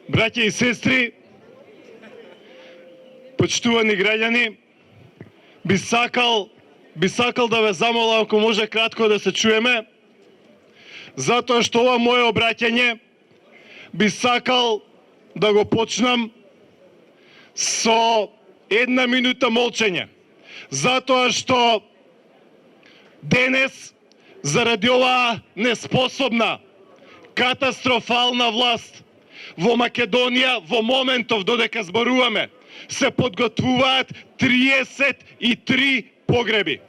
Браќа и сестри, почитувани граѓани, би сакал да ве замолам ако може кратко да се чуеме, затоа што ова моје обраќање би сакал да го почнам со 1 минута молчење, затоа што денес заради оваа неспособна, катастрофална власт во Македонија во моментов додека зборуваме се подготвуваат 33 погреби.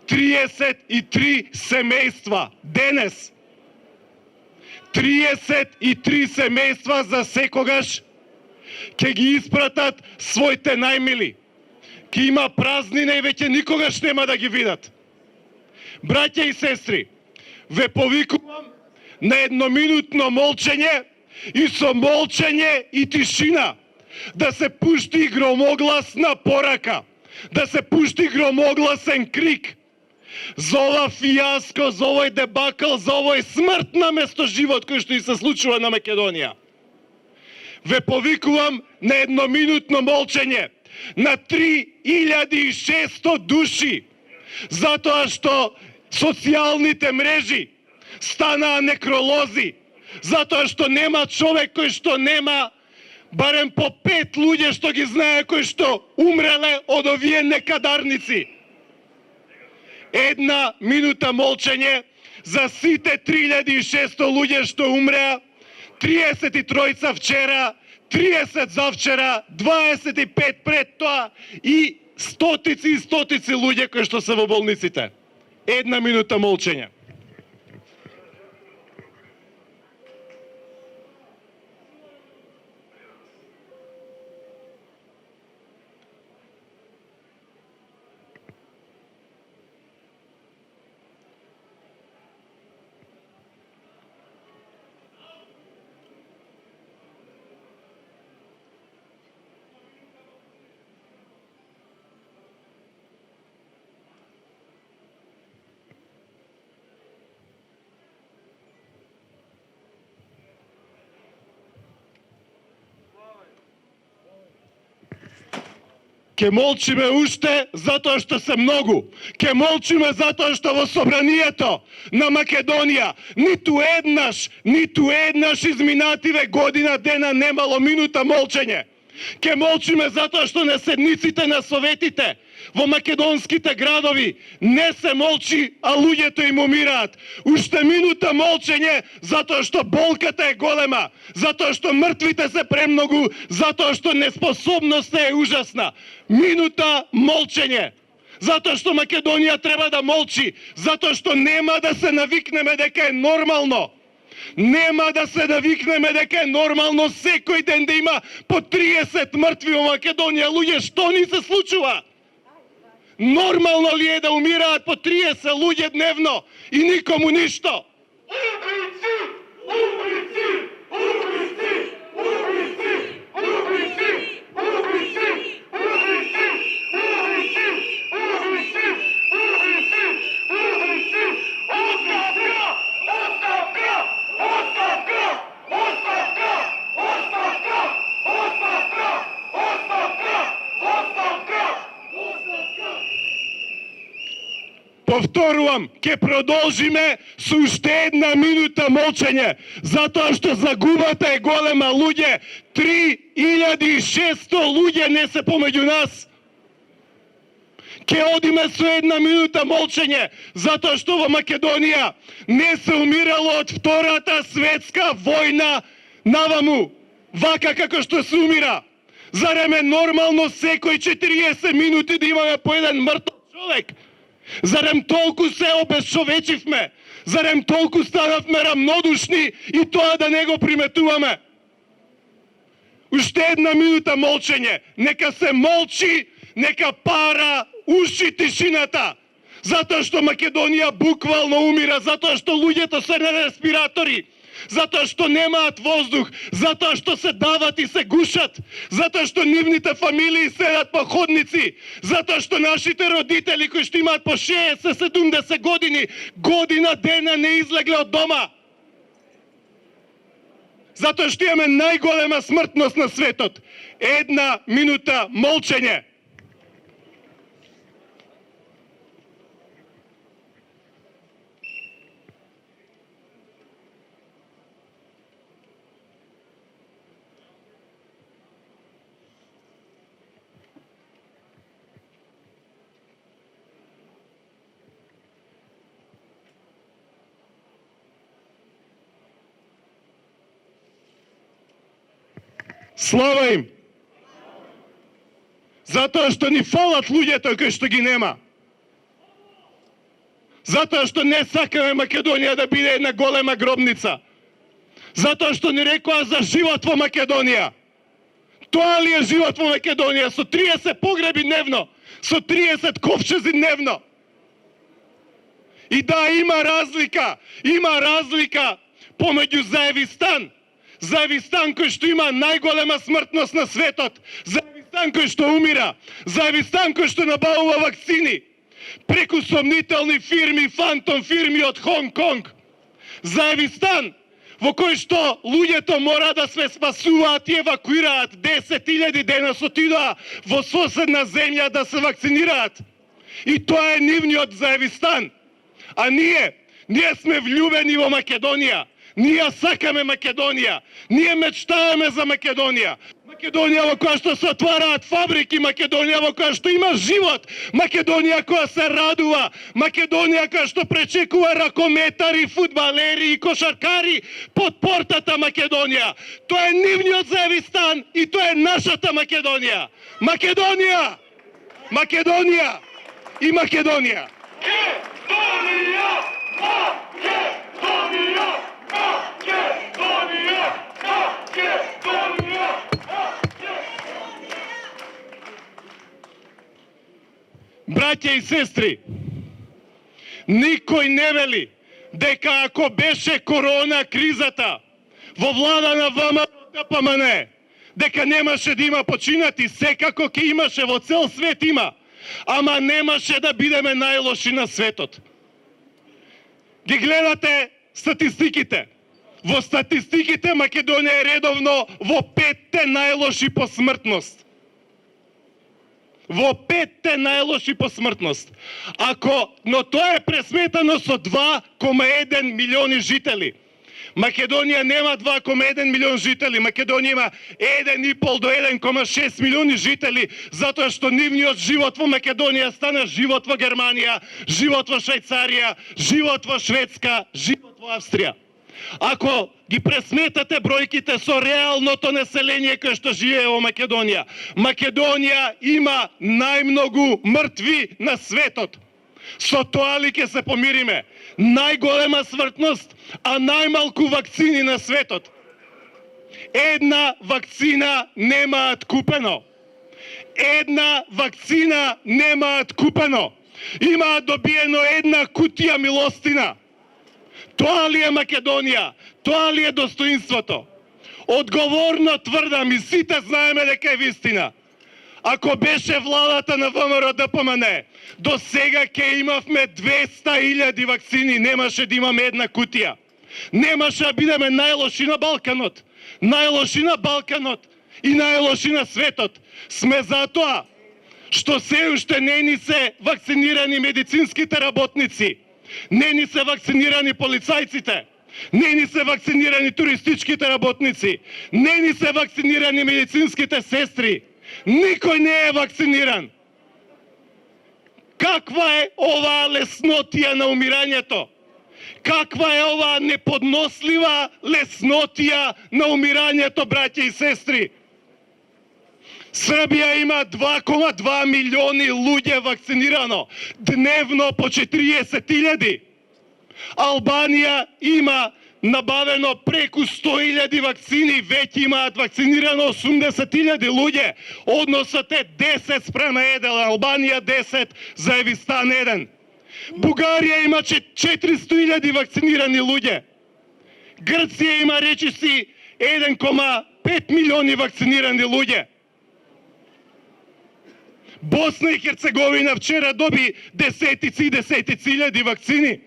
33 семејства денес. 33 семејства за секогаш ќе ги испратат своите најмили. Ќе има празнина и веќе никогаш нема да ги видат. Браќа и сестри, ве повикувам на едноминутно молчење и со молчење и тишина да се пушти громогласна порака, да се пушти громогласен крик за ова фијаско, за овој дебакл, за овој смрт на место живот кој што и се случува на Македонија. Ве повикувам на едноминутно молчење на 3600 души, затоа што социјалните мрежи станаа некролози, затоа што нема човек кој што нема барем по 5 луѓе што ги знае кои што умреле од овие некадарници. 1 минута молчење за сите 3600 луѓе што умреа, 33 вчера, 30 завчера, 25 пред тоа и стотици луѓе кои што се во болниците. 1 минута молчење. Ке молчиме уште затоа што се многу. Ке молчиме затоа што во собранието на Македонија ниту еднаш изминативе година дена немало минута молчење. Ке молчиме затоа што на седниците на советите во македонските градови не се молчи, а луѓето им умираат. Уште минута молчење затоа што болката е голема, затоа што мртвите се премногу, затоа што неспособноста е ужасна. Минута молчење. Затоа што Македонија треба да молчи, затоа што нема да се навикнеме дека е нормално. Нема да се навикнеме дека е нормално секој ден да има по 30 мртви во Македонија. Луѓе, што ни се случува? Нормално ли е да умираат по 30 луѓе дневно и никому ништо? Убици! Убици! Убици! Убици! Убици! Убици! Убици! Убици! Убици! Убици! Убици! Оставка! Оставка! Оставка! Оставка! Оставка! Оставка! Оставка! Оставка! Оставка! Повторувам, ќе продолжиме со уште 1 минута молчење, затоа што загубата е голема, луѓе. 3600 луѓе не се помеѓу нас. Ке одиме со 1 минута молчење, затоа што во Македонија не се умирало од Втората светска војна наваму, вака како што се умира. Зарем е нормално секој 40 минути да имаме по еден мртов човек? Зарем толку се обезчовечивме? Зарем толку станавме рамнодушни и тоа да не го приметуваме? Уште 1 минута молчење, нека се молчи, нека пара уши тишината, затоа што Македонија буквално умира, затоа што луѓето се на респиратори, затоа што немаат воздух, затоа што се дават и се гушат, затоа што нивните фамилии седат по ходници, затоа што нашите родители кои што имаат по 60-70 години, година дена не излегле од дома. Затоа што имаме најголема смртност на светот. 1 минута молчење. Слава им! Затоа што ни фалат луѓето кои што ги нема. Затоа што не сакаме Македонија да биде една голема гробница. Затоа што ни рекоа за живот во Македонија. Тоа ли е живот во Македонија? Со 30 погреби дневно, со 30 ковчези дневно. И да, има разлика помеѓу Заевистан. Заевистан кој што има најголема смртност на светот. Заевистан кој што умира. Заевистан кој што набавува вакцини преку сомнителни фирми, фантом фирми од Хонг Конг. Заевистан во кој што луѓето мора да се спасуваат и евакуираат. 10.000 денес отидоа во соседна земја да се вакцинираат. И тоа е нивниот Заевистан. А ние сме влюбени во Македонија. Ние сакаме Македонија. Ние мечтаваме за Македонија. Македонија во која што се отвараат фабрики, Македонија во која што има живот, Македонија која се радува, Македонија која што пречекува ракометари, фудбалери и кошаркари под портата Македонија. Тоа е нивниот Заевистан и тоа е нашата Македонија. Македонија! Македонија! И Македонија! Македонија! Македонија! Македонија! Македонија! Браќа и сестри, никој не вели дека ако беше корона кризата во влада на ВМРО-ДПМН, дека немаше да има починати, секако ќе имаше, во цел свет има, ама немаше да бидеме најлоши на светот. Ги гледате статистиките. Во статистиките Македонија е редовно во 5-те најлоши по смртност. Во 5-те најлоши по смртност. Но тоа е пресметано со 2,1 милиони жители. Македонија нема 2,1 милион жители. Македонија има 1,5 до 1,6 милиони жители, затоа што нивниот живот во Македонија стана живот во Германија, живот во Швајцарија, живот во Шведска, живот во Австрија. Ако ги пресметате бројките со реалното население кое што живее во Македонија, Македонија има најмногу мртви на светот. Со тоа ли ќе се помириме? Најголема смртност, а најмалку вакцини на светот. Една вакцина немаат купено. Една вакцина немаат купено. Имаат добиено една кутија милостина. Тоа ли е Македонија? Тоа ли е достоинството? Одговорно тврдам и сите знаеме дека е вистина. Ако беше владата на ВМРО-ДПМН, до сега ќе имавме 200.000 вакцини, немаше да имаме една кутија. Немаше да бидеме најлоши на Балканот. Најлоши на Балканот и најлоши на светот. Сме затоа што се уште не ни се вакцинирани медицинските работници, не ни се вакцинирани полицајците, не ни се вакцинирани туристичките работници, не ни се вакцинирани медицинските сестри. Никој не е вакциниран. Каква е оваа леснотија на умирањето? Каква е оваа неподнослива леснотија на умирањето, браќа и сестри? Србија има 2,2 милиони луѓе вакцинирано, дневно по 40.000. Албанија има набавено преку 100.000 вакцини, веќе имаат вакцинирано 80.000 луѓе. Односот е 10:1, Албанија 10, Заевистан 1. Бугарија има 400.000 вакцинирани луѓе. Грција има речиси 1,5 милиони вакцинирани луѓе. Босна и Херцеговина вчера доби десетици илјади вакцини.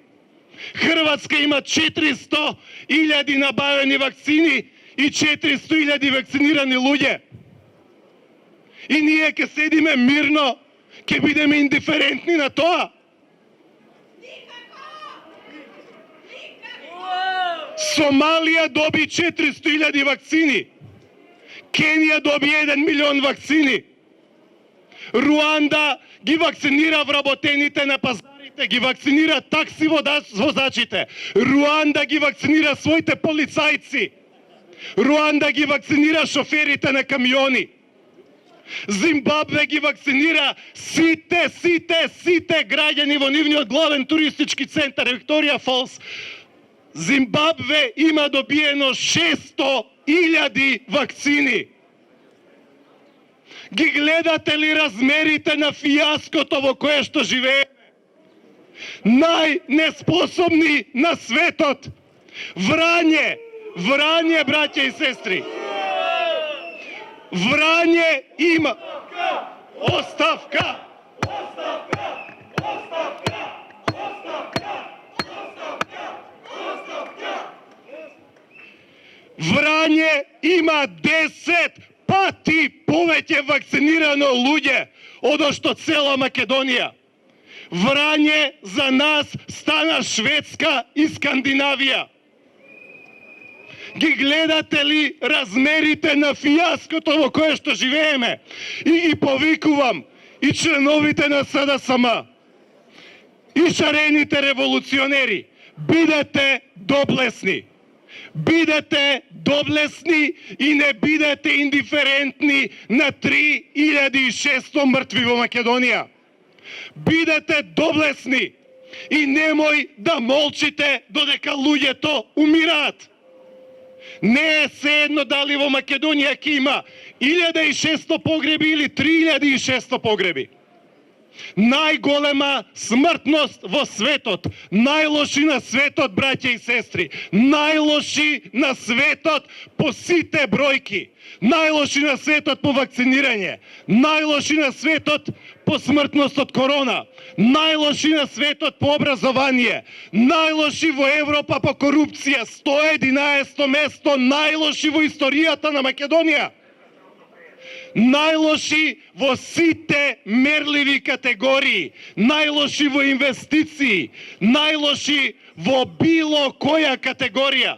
Хрватска има 400.000 набавени вакцини и 400.000 вакцинирани луѓе. И ние ќе седиме мирно, ќе бидеме индиферентни на тоа. Сомалија доби 400.000 вакцини. Кенија доби 1 милион вакцини. Руанда ги вакцинира вработените на пазарите, ги вакцинира такси возачите. Руанда ги вакцинира своите полицајци. Руанда ги вакцинира шоферите на камиони. Зимбабве ги вакцинира сите граѓани во нивниот главен туристички центар Викторија Фолс. Зимбабве има добиено 600.000 вакцини. Ги гледате ли размерите на фијаското во кое што живееме? Најнеспособни на светот. Врање, браќа и сестри. Врање има... Оставка! Врање има 10 пати повеќе вакцинирано луѓе одо што цела Македонија. Врање за нас стана Шведска и Скандинавија. Ги гледате ли размерите на фијаското во кое што живееме? И ги повикувам и членовите на СДСМ, и шарените револуционери, бидете доблесни. Бидете доблесни и не бидете индиферентни на 3600 мртви во Македонија. Бидете доблесни и немој да молчите додека луѓето умираат. Не е седно дали во Македонија ќе има 1600 погреби или 3600 погреби. Најголема смртност во светот, најлоши на светот, браќа и сестри, најлоши на светот по сите бројки, најлоши на светот по вакцинирање, најлоши на светот по смртност од корона, најлоши на светот по образование, најлоши во Европа по корупција, 111 место, најлоши во историјата на Македонија. Најлоши во сите мерливи категории, најлоши во инвестиции, најлоши во било која категорија.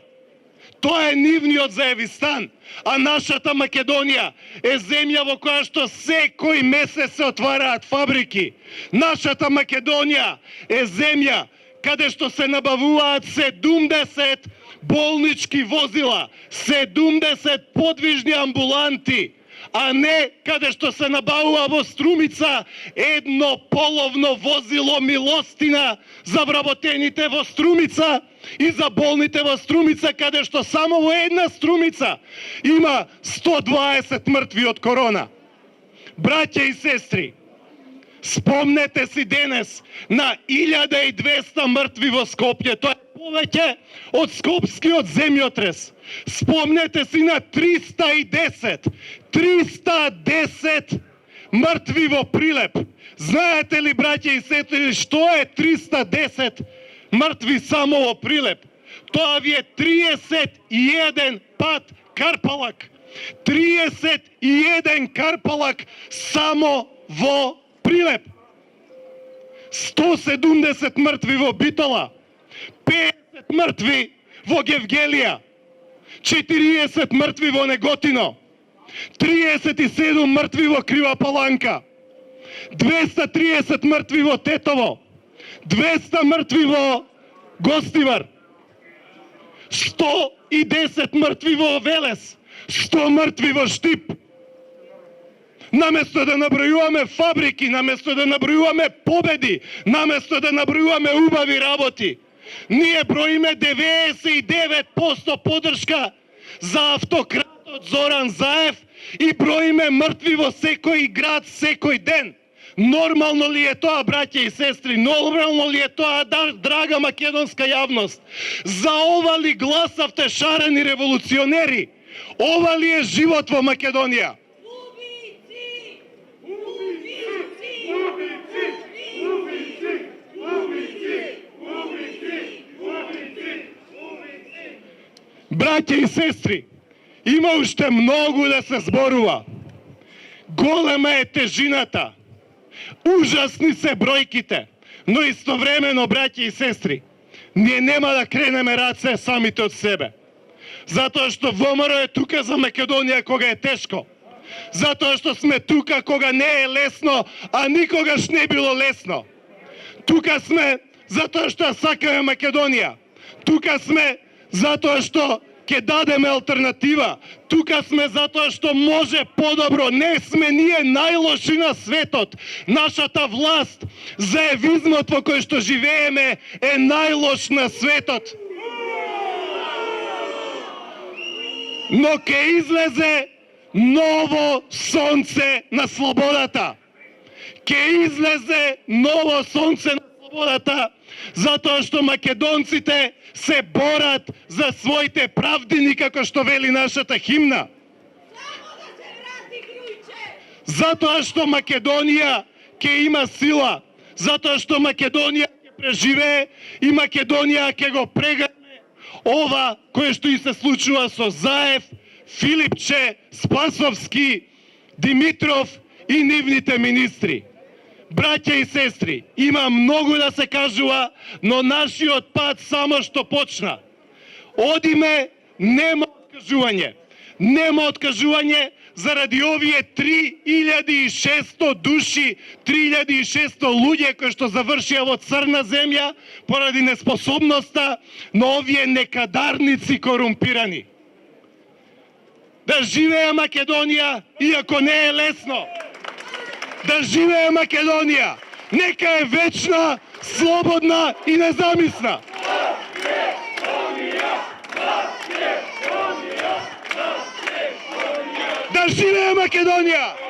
Тоа е нивниот заевистан, а нашата Македонија е земја во која што секој месец се отвараат фабрики. Нашата Македонија е земја каде што се набавуваат 70 болнички возила, 70 подвижни амбуланти, а не каде што се набавува во Струмица едно половно возило милостина за вработените во Струмица и за болните во Струмица, каде што само во една Струмица има 120 мртви од корона. Браќа и сестри, спомнете си денес на 1200 мртви во Скопје, тоа е повеќе од скопскиот земјотрес. Спомнете си на 310 мртви во Прилеп. Знаете ли, браќа и сестри, што е 310 мртви само во Прилеп? Тоа ви е 31 пат Карпалак. 31 Карпалак само во Прилеп. 170 мртви во Битола. 50 мртви во Гевгелија. 40 мртви во Неготино. 37 мртви во Крива Паланка. 230 мртви во Тетово. 200 мртви во Гостивар. 110 мртви во Велес. 100 мртви во Штип. Наместо да набројуваме фабрики, наместо да набројуваме победи, наместо да набројуваме убави работи, ние броиме 99% поддршка за автократот Зоран Заев и броиме мртви во секој град, секој ден. Нормално ли е тоа, браќа и сестри? Нормално ли е тоа, драга македонска јавност? За ова ли гласавте, шарени револуционери? Ова ли е живот во Македонија? Браќа и сестри, Има уште многу да се зборува. Голема е тежината. Ужасни се бројките. Но истовремено, браќи и сестри, ние нема да кренеме раце самите од себе. Затоа што ВМРО е тука за Македонија кога е тешко. Затоа што сме тука кога не е лесно, а никогаш не било лесно. Тука сме затоа што сакаме Македонија. Тука сме затоа што ќе дадеме алтернатива. Тука сме затоа што може подобро. Не сме ние најлоши на светот. Нашата власт, заевизмот во кој што живееме е најлош на светот. Но ќе излезе ново сонце на слободата. Ќе излезе ново сонце на слободата, затоа што македонците се борат за своите правдини, како што вели нашата химна. Затоа што Македонија ќе има сила, затоа што Македонија ќе преживее и Македонија ќе го прегрне ова кое што и се случува со Заев, Филипче, Спасовски, Димитров и нивните министри. Браќа и сестри, има многу да се кажува, но нашиот пат само што почна. Одиме, нема откажување. Нема откажување заради овие 3600 души, 3600 луѓе кои што завршија во црна земја поради неспособноста на овие некадарници корумпирани. Да живее Македонија, иако не е лесно. Да живее Македонија, нека е вечна, слободна и незамисна. Да живее Македонија!